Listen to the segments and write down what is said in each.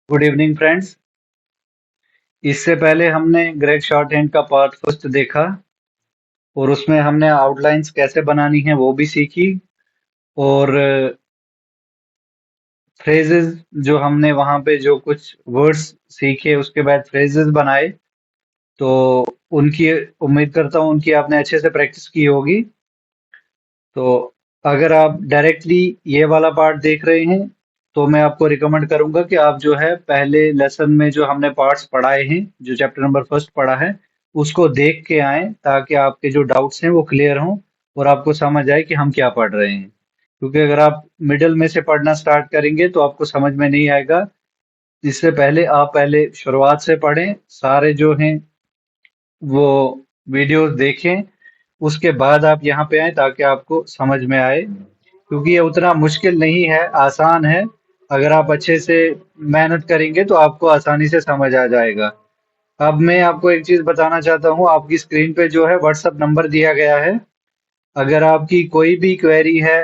Good evening friends. इससे पहले हमने ग्रेग शॉर्टहैंड का पार्ट फर्स्ट देखा और उसमें हमने आउटलाइंस कैसे बनानी है वो भी सीखी और फ्रेजेस जो हमने वहां पे जो कुछ वर्ड्स सीखे उसके बाद फ्रेजेस बनाए। तो उनकी उम्मीद करता हूँ उनकी आपने अच्छे से प्रैक्टिस की होगी। तो अगर आप डायरेक्टली ये वाला पार्ट देख रहे हैं तो मैं आपको रिकमेंड करूंगा कि आप जो है पहले लेसन में जो हमने पार्ट्स पढ़ाए हैं जो चैप्टर नंबर फर्स्ट पढ़ा है उसको देख के आए ताकि आपके जो डाउट्स हैं वो क्लियर हों और आपको समझ आए कि हम क्या पढ़ रहे हैं। क्योंकि अगर आप मिडिल में से पढ़ना स्टार्ट करेंगे तो आपको समझ में नहीं आएगा। इससे पहले आप पहले शुरुआत से पढ़ें, सारे जो हैं वो वीडियोस देखें, उसके बाद आप यहाँ पे आए ताकि आपको समझ में आए। क्योंकि ये उतना मुश्किल नहीं है, आसान है। अगर आप अच्छे से मेहनत करेंगे तो आपको आसानी से समझ आ जाएगा। अब मैं आपको एक चीज बताना चाहता हूँ, आपकी स्क्रीन पे जो है व्हाट्सएप नंबर दिया गया है। अगर आपकी कोई भी क्वेरी है,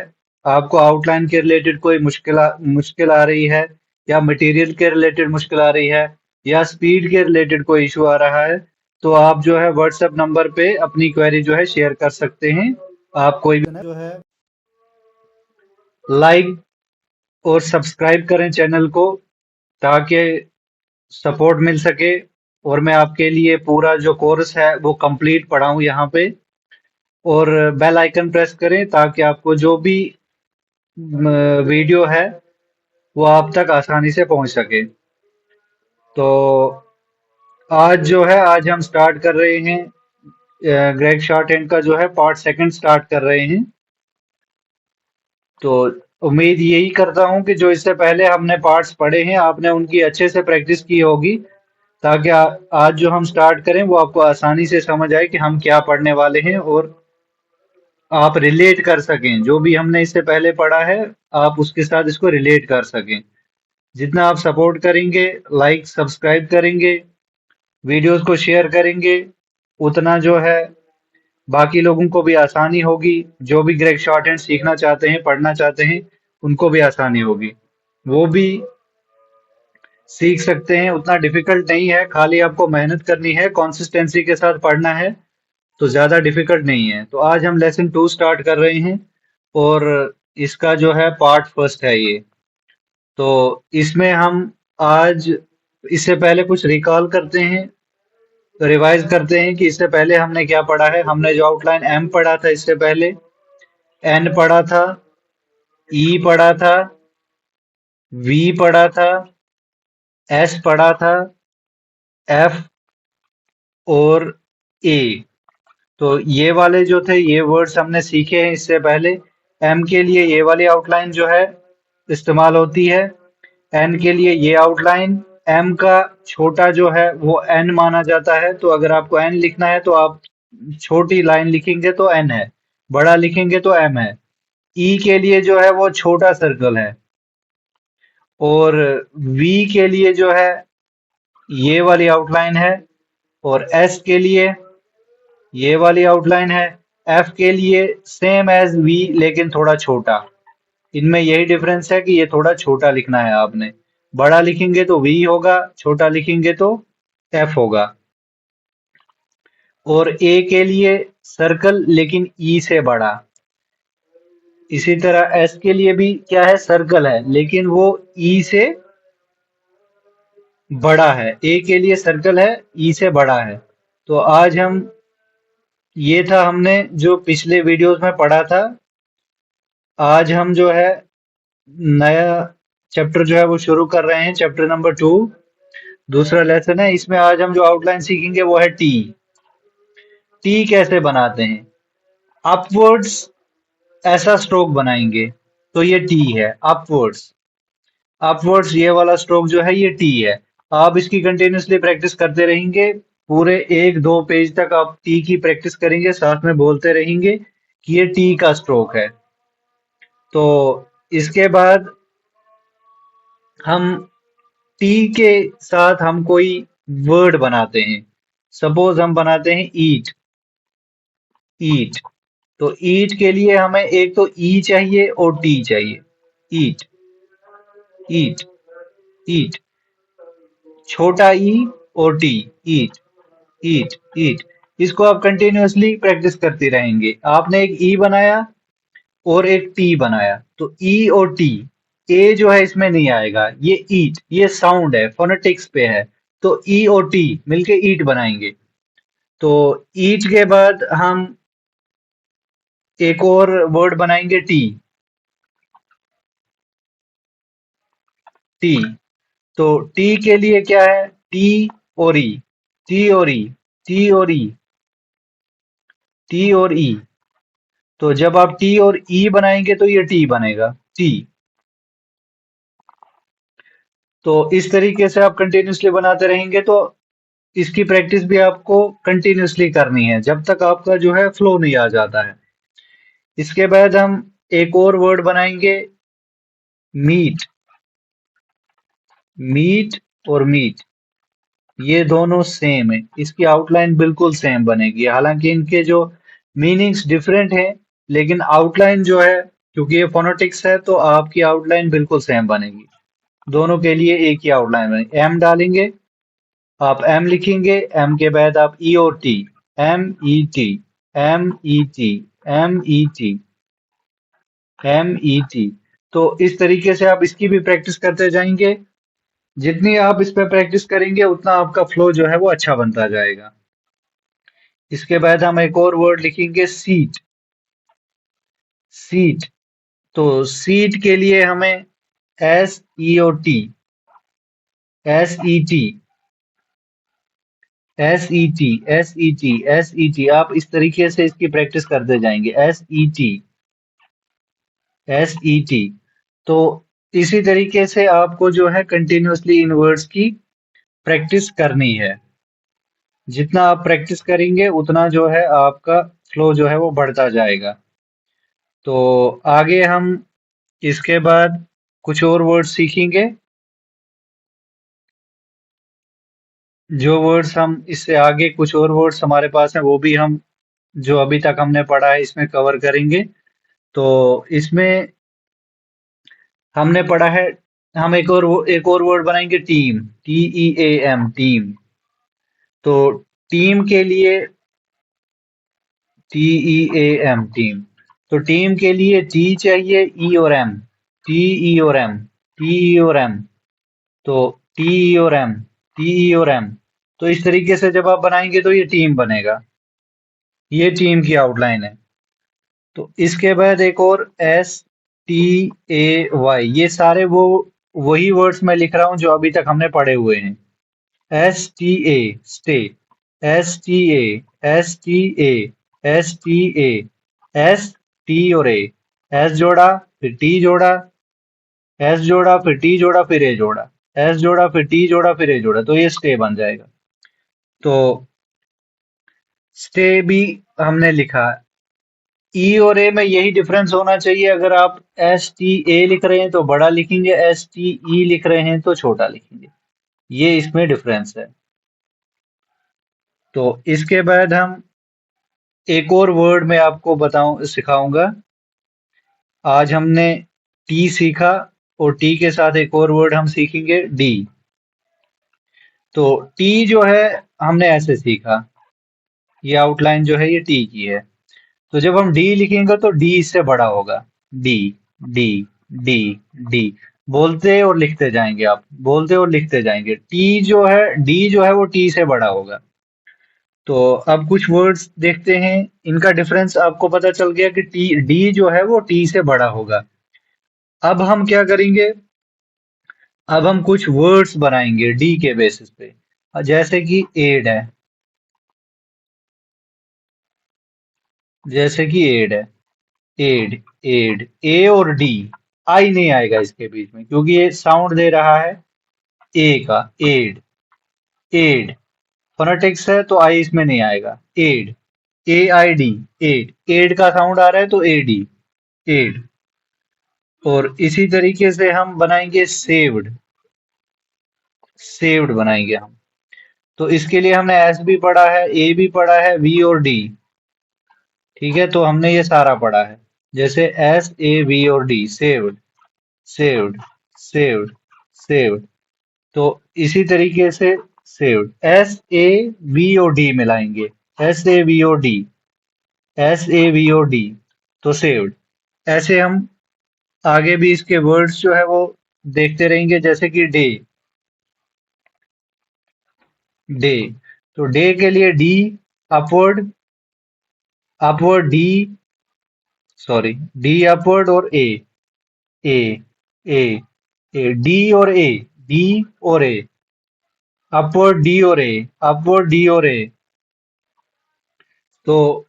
आपको आउटलाइन के रिलेटेड कोई मुश्किल आ रही है या मटेरियल के रिलेटेड मुश्किल आ रही है या स्पीड के रिलेटेड कोई इशू आ रहा है तो आप जो है व्हाट्सएप नंबर पे अपनी क्वेरी जो है शेयर कर सकते हैं। आप कोई भी जो है लाइक और सब्सक्राइब करें चैनल को ताकि सपोर्ट मिल सके और मैं आपके लिए पूरा जो कोर्स है वो कंप्लीट पढ़ाऊं यहाँ पे। और बेल आइकन प्रेस करें ताकि आपको जो भी वीडियो है वो आप तक आसानी से पहुंच सके। तो आज जो है आज हम स्टार्ट कर रहे हैं ग्रेग शॉर्टहैंड का जो है पार्ट सेकंड स्टार्ट कर रहे हैं। तो उम्मीद यही करता हूं कि जो इससे पहले हमने पार्ट्स पढ़े हैं आपने उनकी अच्छे से प्रैक्टिस की होगी ताकि आज जो हम स्टार्ट करें वो आपको आसानी से समझ आए कि हम क्या पढ़ने वाले हैं और आप रिलेट कर सकें जो भी हमने इससे पहले पढ़ा है, आप उसके साथ इसको रिलेट कर सकें। जितना आप सपोर्ट करेंगे, लाइक सब्सक्राइब करेंगे, वीडियोस को शेयर करेंगे, उतना जो है बाकी लोगों को भी आसानी होगी। जो भी ग्रेग शॉर्टहैंड सीखना चाहते हैं, पढ़ना चाहते हैं, उनको भी आसानी होगी। वो भी सीख सकते हैं, उतना डिफिकल्ट नहीं है। खाली आपको मेहनत करनी है, कंसिस्टेंसी के साथ पढ़ना है, तो ज्यादा डिफिकल्ट नहीं है। तो आज हम लेसन टू स्टार्ट कर रहे हैं और इसका जो है पार्ट फर्स्ट है ये। तो इसमें हम आज इससे पहले कुछ रिकॉल करते हैं, रिवाइज करते हैं कि इससे पहले हमने क्या पढ़ा है। हमने जो आउटलाइन एम पढ़ा था, इससे पहले एन पढ़ा था, ई पढ़ा था, वी पढ़ा था, एस पढ़ा था, एफ और ए। तो ये वाले जो थे ये वर्ड्स हमने सीखे हैं इससे पहले। एम के लिए ये वाली आउटलाइन जो है इस्तेमाल होती है, एन के लिए ये आउटलाइन। एम का छोटा जो है वो एन माना जाता है, तो अगर आपको एन लिखना है तो आप छोटी लाइन लिखेंगे तो एन है, बड़ा लिखेंगे तो एम है। ई के लिए जो है वो छोटा सर्कल है और वी के लिए जो है ये वाली आउटलाइन है और एस के लिए ये वाली आउटलाइन है। एफ के लिए सेम एज वी लेकिन थोड़ा छोटा। इनमें यही डिफरेंस है कि ये थोड़ा छोटा लिखना है आपने। बड़ा लिखेंगे तो वी होगा, छोटा लिखेंगे तो एफ होगा। और ए के लिए सर्कल लेकिन ई से बड़ा। इसी तरह एस के लिए भी क्या है, सर्कल है लेकिन वो ई से बड़ा है। ए के लिए सर्कल है, ई से बड़ा है। तो आज हम ये था हमने जो पिछले वीडियोस में पढ़ा था। आज हम जो है नया चैप्टर जो है वो शुरू कर रहे हैं, चैप्टर नंबर 2। दूसरा लेसन है, इसमें आज हम जो आउटलाइन सीखेंगे वो है टी। टी कैसे बनाते हैं, अपवर्ड्स ऐसा स्ट्रोक बनाएंगे तो ये टी है। अपवर्ड्स, अपवर्ड्स ये वाला स्ट्रोक जो है ये टी है। आप इसकी कंटिन्यूसली प्रैक्टिस करते रहेंगे, पूरे 1-2 पेज तक आप टी की प्रैक्टिस करेंगे, साथ में बोलते रहेंगे कि ये टी का स्ट्रोक है। तो इसके बाद हम टी के साथ हम कोई वर्ड बनाते हैं। सपोज हम बनाते हैं ईट। ईट, तो ईट के लिए हमें एक तो ई चाहिए और टी चाहिए। ईट, ईट, ईट। छोटा ई और टी, ईट, ईट, ईट। इसको आप कंटिन्यूअसली प्रैक्टिस करते रहेंगे। आपने एक ई बनाया और एक टी बनाया, तो ई और टी, ए जो है इसमें नहीं आएगा, ये ईट, ये साउंड है, फोनेटिक्स पे है। तो ई और टी मिलके ईट बनाएंगे। तो ईट के बाद हम एक और वर्ड बनाएंगे, टी, टी। तो टी के लिए क्या है, टी और ई, टी और ई, टी और ई, टी और ई। तो जब आप टी और ई बनाएंगे तो ये टी बनेगा, टी। तो इस तरीके से आप कंटिन्यूअसली बनाते रहेंगे तो इसकी प्रैक्टिस भी आपको कंटिन्यूअसली करनी है जब तक आपका जो है फ्लो नहीं आ जाता है। इसके बाद हम एक और वर्ड बनाएंगे, मीट, मीट और मीट। ये दोनों सेम है, इसकी आउटलाइन बिल्कुल सेम बनेगी। हालांकि इनके जो मीनिंग्स डिफरेंट हैं, लेकिन आउटलाइन जो है, क्योंकि ये फोनेटिक्स है तो आपकी आउटलाइन बिल्कुल सेम बनेगी। दोनों के लिए एक ही आउटलाइन बनेगी। एम डालेंगे, आप एम लिखेंगे, एम के बाद आप ई और T, M E T, M E T, M E T, M E T. तो इस तरीके से आप इसकी भी प्रैक्टिस करते जाएंगे। जितनी आप इस पे प्रैक्टिस करेंगे उतना आपका फ्लो जो है वो अच्छा बनता जाएगा। इसके बाद हम एक और वर्ड लिखेंगे, सीट, सीट। तो सीट के लिए हमें S E O T, S E T, S E T, S E T, S E T. आप इस तरीके से इसकी प्रैक्टिस करते जाएंगे, S E T, S E T. तो इसी तरीके से आपको जो है कंटिन्यूअसली इन वर्ड्स की प्रैक्टिस करनी है। जितना आप प्रैक्टिस करेंगे उतना जो है आपका फ्लो जो है वो बढ़ता जाएगा। तो आगे हम इसके बाद कुछ और वर्ड्स सीखेंगे। जो वर्ड्स हम इससे आगे, कुछ और वर्ड्स हमारे पास हैं, वो भी हम जो अभी तक हमने पढ़ा है इसमें कवर करेंगे। तो इसमें हमने पढ़ा है, हम एक और वर्ड बनाएंगे, team, T E A M, team. तो टीम के लिए T E A M, team. तो टीम के लिए टी चाहिए, ई और एम, टी ई और एम, टी ई और एम। तो टी ई और एम, टी ई और एम। तो इस तरीके से जब आप बनाएंगे तो ये टीम बनेगा। ये टीम की आउटलाइन है। तो इसके बाद एक और, एस टी ए वाई। ये सारे वही वर्ड्स मैं लिख रहा हूं जो अभी तक हमने पढ़े हुए हैं। S T A, stay, S T A, S T A, S T A, S, T और ए, एस जोड़ा, फिर टी जोड़ा, एस जोड़ा, फिर टी जोड़ा, फिर ए जोड़ा, एस जोड़ा, फिर टी जोड़ा, फिर ए जोड़ा। तो ये स्टे बन जाएगा। तो स्टे भी हमने लिखा। ई और ए में यही डिफरेंस होना चाहिए। अगर आप एस टी ए लिख रहे हैं तो बड़ा लिखेंगे, एस टी ई लिख रहे हैं तो छोटा लिखेंगे। ये इसमें डिफरेंस है। तो इसके बाद हम एक और वर्ड में आपको सिखाऊंगा। आज हमने टी सीखा और टी के साथ एक और वर्ड हम सीखेंगे, डी। तो टी जो है हमने ऐसे सीखा, ये आउटलाइन जो है ये टी की है। तो जब हम डी लिखेंगे तो डी इससे बड़ा होगा, डी, डी, डी, डी। बोलते और लिखते जाएंगे आप, बोलते और लिखते जाएंगे। टी जो है, डी जो है वो टी से बड़ा होगा। तो अब कुछ वर्ड्स देखते हैं, इनका डिफरेंस आपको पता चल गया कि टी, डी जो है वो टी से बड़ा होगा। अब हम क्या करेंगे, अब हम कुछ वर्ड्स बनाएंगे डी के बेसिस पे। जैसे कि एड है, जैसे कि एड है, एड, एड, ए और डी, आई नहीं आएगा इसके बीच में क्योंकि ये साउंड दे रहा है ए का, एड, एड। फोनेटिक्स है तो आई इसमें नहीं आएगा, aid, A I D, aid, aid का साउंड आ रहा है तो ए डी, एड। और इसी तरीके से हम बनाएंगे सेव्ड, सेव्ड बनाएंगे हम। तो इसके लिए हमने एस भी पढ़ा है, ए भी पढ़ा है, वी और डी। ठीक है, तो हमने ये सारा पढ़ा है। जैसे एस ए वी और D, saved, saved, saved, saved. तो इसी तरीके से सेव्ड, SAVOD मिलाएंगे, SAVOD, SAVOD, तो सेव्ड। ऐसे हम आगे भी इसके वर्ड्स जो है वो देखते रहेंगे, जैसे कि डे, डे, तो डे के लिए D, upward, upward D, sorry, D upward, और ए ए ए डी और ए, डी और ए, अपवर्ड डी और ए, अपवर्ड डी और ए। तो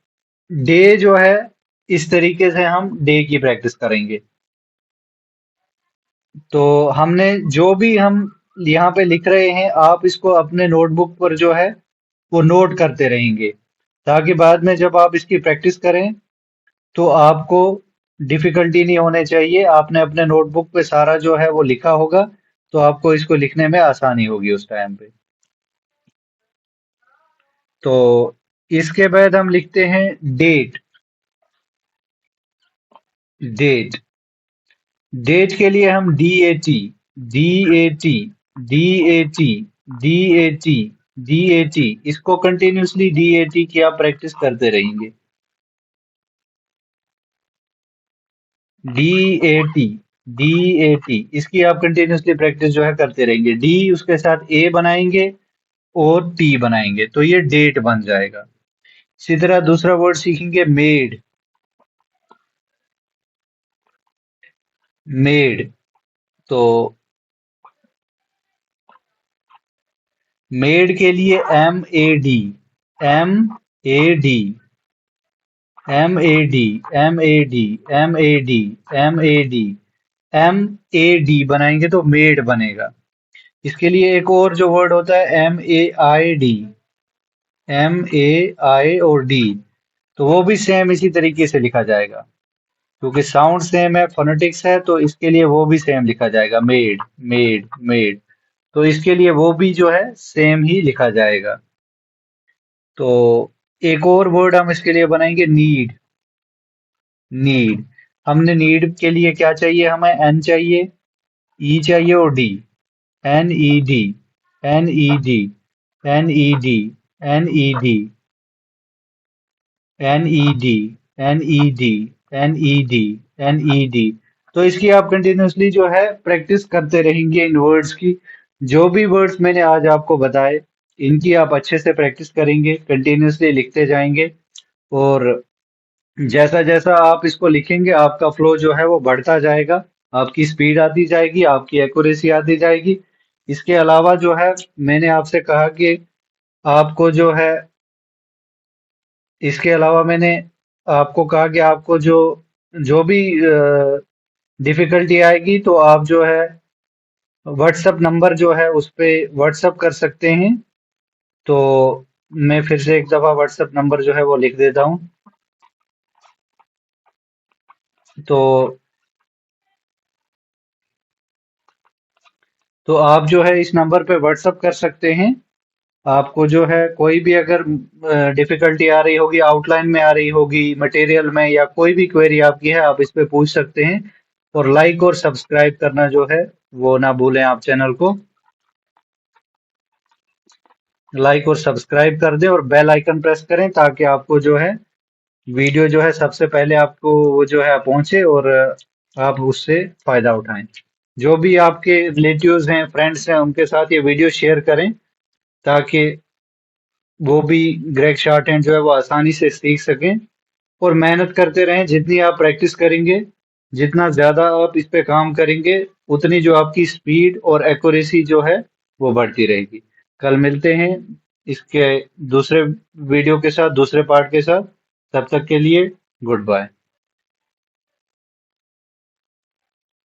डे जो है, इस तरीके से हम डे की प्रैक्टिस करेंगे। तो हमने जो भी हम यहाँ पे लिख रहे हैं, आप इसको अपने नोटबुक पर जो है वो नोट करते रहेंगे, ताकि बाद में जब आप इसकी प्रैक्टिस करें तो आपको डिफिकल्टी नहीं होने चाहिए। आपने अपने नोटबुक पे सारा जो है वो लिखा होगा, तो आपको इसको लिखने में आसानी होगी उस टाइम पे। तो इसके बाद हम लिखते हैं डेट, डेट, डेट के लिए हम DAT, इसको कंटिन्यूसली DAT की आप प्रैक्टिस करते रहेंगे। DAT, DAT, इसकी आप कंटिन्यूसली प्रैक्टिस जो है करते रहेंगे। डी उसके साथ ए बनाएंगे और टी बनाएंगे, तो ये डेट बन जाएगा। इसी तरह दूसरा वर्ड सीखेंगे मेड, मेड, तो मेड के लिए MAD, MAD, MAD, MAD, MAD, MAD, MAD बनाएंगे तो मेड बनेगा। इसके लिए एक और जो वर्ड होता है MAID, MAI और D, तो वो भी सेम इसी तरीके से लिखा जाएगा, क्योंकि साउंड सेम है, फोनेटिक्स है, तो इसके लिए वो भी सेम लिखा जाएगा, मेड, मेड, मेड, तो इसके लिए वो भी जो है सेम ही लिखा जाएगा। तो एक और वर्ड हम इसके लिए बनाएंगे नीड, नीड, हमने नीड के लिए क्या चाहिए, हमें N चाहिए, E चाहिए और D, NED, NED, NED, NED, NED, NED, NED, NED, तो इसकी आप कंटिन्यूसली जो है प्रैक्टिस करते रहेंगे इन वर्ड्स की। जो भी वर्ड्स मैंने आज आपको बताए, इनकी आप अच्छे से प्रैक्टिस करेंगे, कंटिन्यूसली लिखते जाएंगे, और जैसा जैसा आप इसको लिखेंगे आपका फ्लो जो है वो बढ़ता जाएगा, आपकी स्पीड आती जाएगी, आपकी एक्यूरेसी आती जाएगी। इसके अलावा जो है, मैंने आपसे कहा कि आपको जो है, इसके अलावा मैंने आपको कहा कि आपको जो जो भी डिफिकल्टी आएगी, तो आप जो है व्हाट्सएप नंबर जो है उस पे व्हाट्सएप कर सकते हैं। तो मैं फिर से एक दफा व्हाट्सएप नंबर जो है वो लिख देता हूँ। तो आप जो है इस नंबर पे व्हाट्सएप कर सकते हैं। आपको जो है कोई भी अगर डिफिकल्टी आ रही होगी, आउटलाइन में आ रही होगी, मटेरियल में, या कोई भी क्वेरी आपकी है, आप इस पे पूछ सकते हैं। और लाइक और सब्सक्राइब करना जो है वो ना भूलें, आप चैनल को लाइक और सब्सक्राइब कर दें, और बेल आइकन प्रेस करें, ताकि आपको जो है वीडियो जो है सबसे पहले आपको वो जो है पहुंचे, और आप उससे फायदा उठाएं। जो भी आपके रिलेटिव्स हैं, फ्रेंड्स हैं, उनके साथ ये वीडियो शेयर करें, ताकि वो भी ग्रेग शॉर्ट हैंड जो है वो आसानी से सीख सकें। और मेहनत करते रहें, जितनी आप प्रैक्टिस करेंगे, जितना ज्यादा आप इस पे काम करेंगे, उतनी जो आपकी स्पीड और एक्यूरेसी जो है वो बढ़ती रहेगी। कल मिलते हैं इसके दूसरे वीडियो के साथ, दूसरे पार्ट के साथ। तब तक के लिए गुड बाय।